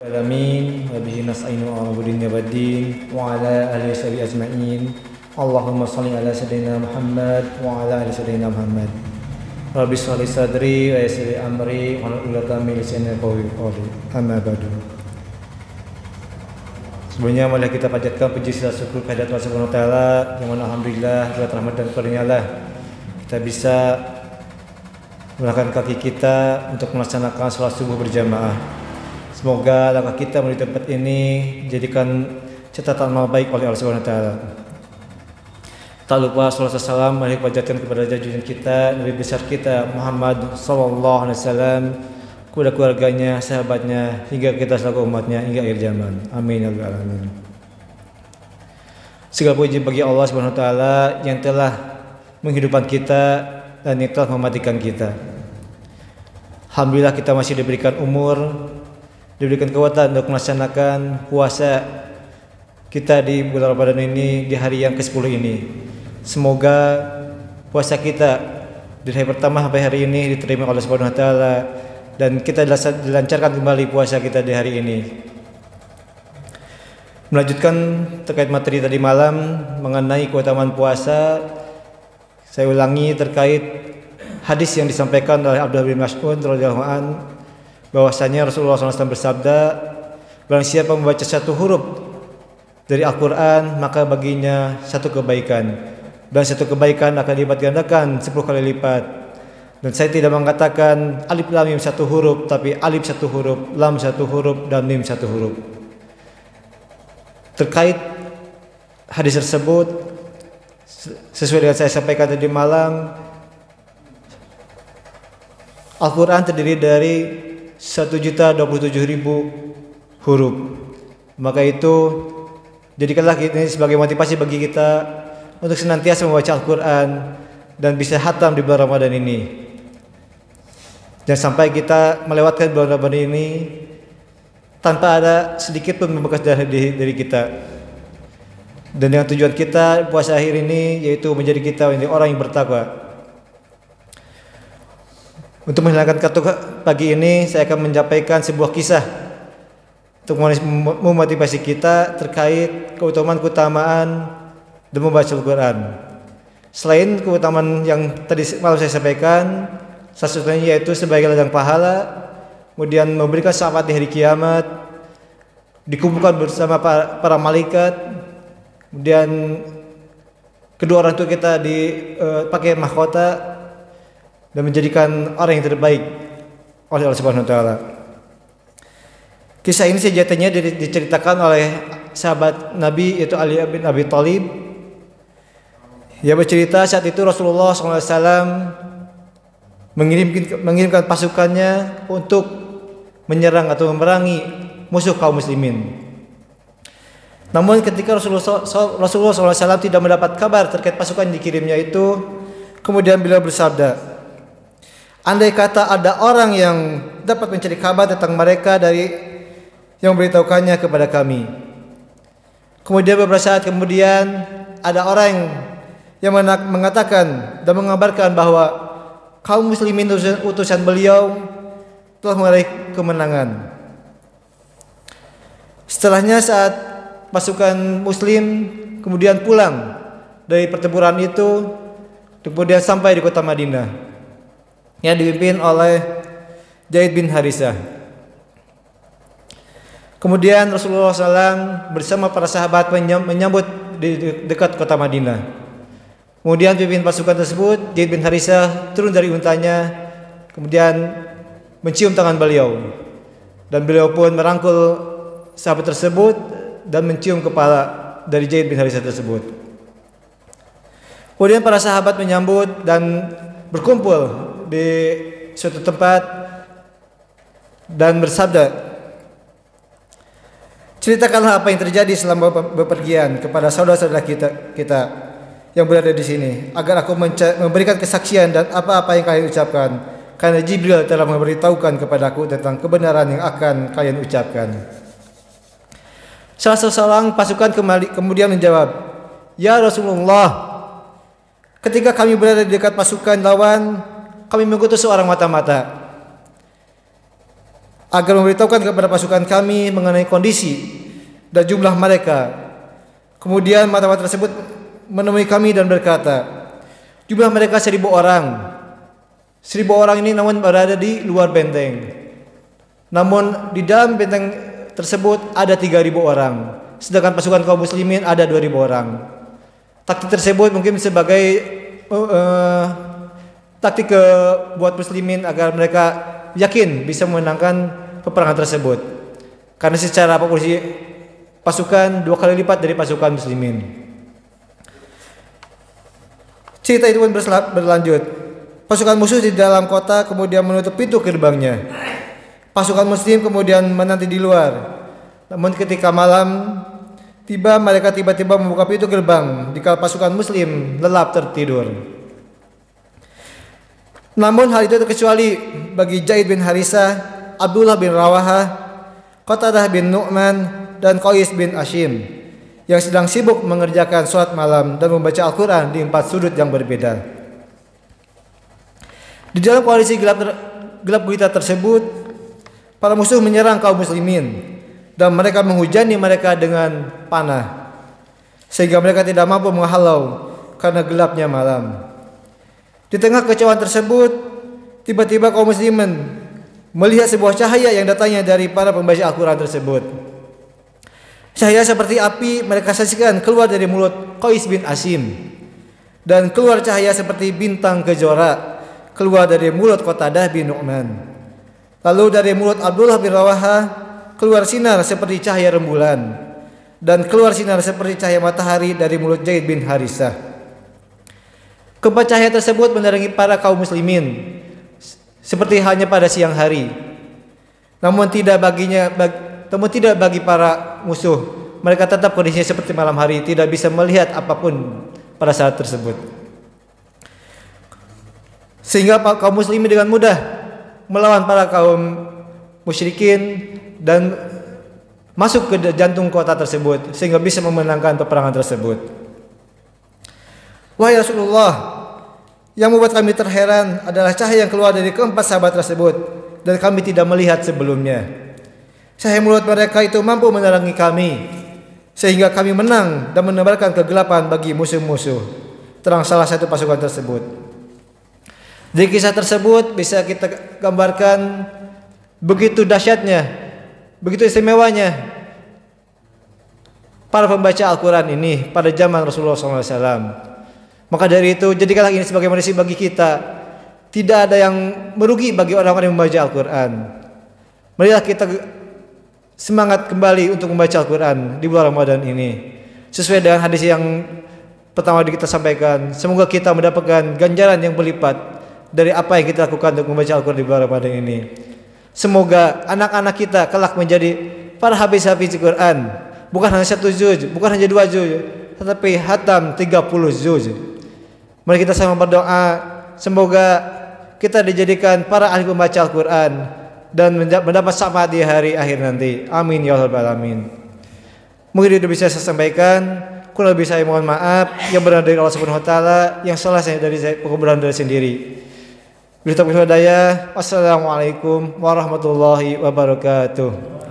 Alamin wa bihi nasta'inu ala dunya waddin wa ala alihi washabihi ajma'in. Allahumma shalli ala sayyidina Muhammad wa ala ali sayyidina Muhammad. Rabbi shrah li sadri wa yassir li amri wa hlul 'uqdatam min lisani yafqahu qawli. Amma ba'du. Sebelumnya marilah kita panjatkan puji dan syukur kehadirat Allah Subhanahu wa taala yang mana alhamdulillah berkat rahmat dan karunia-Nya kita bisa menggunakan kaki kita untuk melaksanakan salat subuh berjamaah. Semoga langkah kita menuju tempat ini dijadikan catatan amal baik oleh Allah Subhanahu wa taala. Tak lupa salawat dan salam mari panjatkan kepada junjungan kita, Nabi besar kita Muhammad sallallahu alaihi wasallam, kepada keluarganya, sahabatnya, hingga kita selaku umatnya hingga akhir zaman. Amin ya rabbal alamin. Segala puji bagi Allah Subhanahu wa taala yang telah menghidupkan kita dan yang telah mematikan kita. Alhamdulillah kita masih diberikan umur, diberikan kekuatan untuk melaksanakan puasa kita di bulan Ramadan ini, di hari yang ke-10 ini. Semoga puasa kita dari hari pertama sampai hari ini diterima oleh Subhanahu wa taala dan kita dilancarkan kembali puasa kita di hari ini. Melanjutkan terkait materi tadi malam mengenai keutamaan puasa, saya ulangi terkait hadis yang disampaikan oleh Abdullah bin Mas'ud radhiyallahu anhu bahwasanya Rasulullah SAW bersabda, barang siapa membaca satu huruf dari Al-Quran maka baginya satu kebaikan, dan satu kebaikan akan dilipat gandakan 10 kali lipat. Dan saya tidak mengatakan alif lam mim satu huruf, tapi alif satu huruf, lam satu huruf, dan mim satu huruf. Terkait hadis tersebut, sesuai dengan saya sampaikan tadi malam, Al-Quran terdiri dari 1.027.000 huruf. Maka itu jadikanlah ini sebagai motivasi bagi kita untuk senantiasa membaca Al-Quran dan bisa khatam di bulan Ramadan ini. Jangan sampai kita melewatkan bulan Ramadan ini tanpa ada sedikit pun membekas dari kita. Dan dengan tujuan kita puasa akhir ini yaitu menjadi kita menjadi orang yang bertakwa. Untuk menghilangkan kantuk pagi ini, saya akan menyampaikan sebuah kisah untuk memotivasi kita terkait keutamaan dan membaca Al-Quran. Selain keutamaan yang tadi malam saya sampaikan, salah satunya yaitu sebagai ladang pahala, kemudian memberikan syafaat di hari kiamat, dikumpulkan bersama para malaikat, kemudian kedua orang tua kita dipakai mahkota, dan menjadikan orang yang terbaik oleh Allah Subhanahu wa taala. Kisah ini sejatinya diceritakan oleh sahabat Nabi yaitu Ali bin Abi Thalib. Ia bercerita saat itu Rasulullah SAW mengirimkan pasukannya untuk menyerang atau memerangi musuh kaum muslimin. Namun ketika Rasulullah SAW tidak mendapat kabar terkait pasukan yang dikirimnya itu, kemudian beliau bersabda, andai kata ada orang yang dapat mencari kabar tentang mereka dari yang memberitahukannya kepada kami. Kemudian beberapa saat kemudian ada orang yang mengatakan dan mengabarkan bahwa kaum muslimin utusan beliau telah meraih kemenangan. Setelahnya saat pasukan muslim kemudian pulang dari pertempuran itu, kemudian sampai di kota Madinah yang dipimpin oleh Zaid bin Harisah. Kemudian Rasulullah SAW bersama para sahabat menyambut di dekat kota Madinah. Kemudian pimpin pasukan tersebut, Zaid bin Harisah, turun dari untanya, kemudian mencium tangan beliau, dan beliau pun merangkul sahabat tersebut dan mencium kepala dari Zaid bin Harisah tersebut. Kemudian para sahabat menyambut dan berkumpul di suatu tempat dan bersabda, ceritakanlah apa yang terjadi selama bepergian kepada saudara-saudara kita yang berada di sini, agar aku memberikan kesaksian dan apa-apa yang kalian ucapkan, karena Jibril telah memberitahukan kepadaku tentang kebenaran yang akan kalian ucapkan. Salah seorang pasukan kemudian menjawab, ya Rasulullah, ketika kami berada di dekat pasukan lawan, kami mengutus seorang mata-mata. agar memberitahukan kepada pasukan kami mengenai kondisi dan jumlah mereka. Kemudian mata-mata tersebut menemui kami dan berkata, jumlah mereka 1.000 orang. 1.000 orang ini namun berada di luar benteng. Namun di dalam benteng tersebut ada 3.000 orang. Sedangkan pasukan kaum muslimin ada 2.000 orang. Taktik tersebut mungkin sebagai taktik buat muslimin agar mereka yakin bisa memenangkan peperangan tersebut. Karena secara proporsi pasukan 2 kali lipat dari pasukan muslimin. Cerita itu pun berlanjut. Pasukan musuh di dalam kota kemudian menutup pintu gerbangnya. Pasukan muslim kemudian menanti di luar. Namun ketika malam tiba, mereka tiba-tiba membuka pintu gerbang dikala pasukan muslim lelap tertidur. Namun hal itu terkecuali bagi Zaid bin Harisah, Abdullah bin Rawahah, Qatadah bin Nu'man, dan Qais bin Ashim yang sedang sibuk mengerjakan sholat malam dan membaca Al-Quran di 4 sudut yang berbeda. Di dalam koalisi gelap gulita tersebut, para musuh menyerang kaum muslimin dan mereka menghujani mereka dengan panah sehingga mereka tidak mampu menghalau karena gelapnya malam. Di tengah kekacauan tersebut, tiba-tiba kaum muslimin melihat sebuah cahaya yang datangnya dari para pembaca Al-Quran tersebut. Cahaya seperti api mereka saksikan keluar dari mulut Qais bin Ashim, dan keluar cahaya seperti bintang kejora keluar dari mulut Qatadah bin Nu'man. Lalu dari mulut Abdullah bin Rawahah keluar sinar seperti cahaya rembulan, dan keluar sinar seperti cahaya matahari dari mulut Zaid bin Harisah. Keempat cahaya tersebut menerangi para kaum muslimin seperti hanya pada siang hari. Namun tidak bagi para musuh. Mereka tetap kondisinya seperti malam hari, tidak bisa melihat apapun pada saat tersebut. Sehingga kaum muslimin dengan mudah melawan para kaum musyrikin dan masuk ke jantung kota tersebut sehingga bisa memenangkan peperangan tersebut. Wahai Rasulullah, yang membuat kami terheran adalah cahaya yang keluar dari keempat sahabat tersebut dan kami tidak melihat sebelumnya. Cahaya mulut mereka itu mampu menerangi kami sehingga kami menang dan menebarkan kegelapan bagi musuh-musuh. Terang salah satu pasukan tersebut. Di kisah tersebut bisa kita gambarkan begitu dahsyatnya, begitu istimewanya para pembaca Al-Quran ini pada zaman Rasulullah SAW. Maka dari itu jadikanlah ini sebagai medisi bagi kita. Tidak ada yang merugi bagi orang-orang yang membaca Al-Quran. Marilah kita semangat kembali untuk membaca Al-Quran di bulan Ramadan ini. Sesuai dengan hadis yang pertama kita sampaikan, semoga kita mendapatkan ganjaran yang berlipat dari apa yang kita lakukan untuk membaca Al-Quran di bulan Ramadan ini. Semoga anak-anak kita kelak menjadi para hafiz-hafiz Al-Quran. Bukan hanya 1 juz, bukan hanya 2 juz, tetapi hatam 30 juz. Mari kita sama berdoa, semoga kita dijadikan para ahli pembaca Al-Quran dan mendapat syafaat di hari akhir nanti. Amin ya rabbal alamin. Mungkin itu bisa saya sampaikan. Kurang lebih saya mohon maaf. Yang benar dari Allah Subhanahu wa taala, yang salah saya dari saya kebenaran dari sendiri. Bila tak hidayah. Wassalamualaikum warahmatullahi wabarakatuh.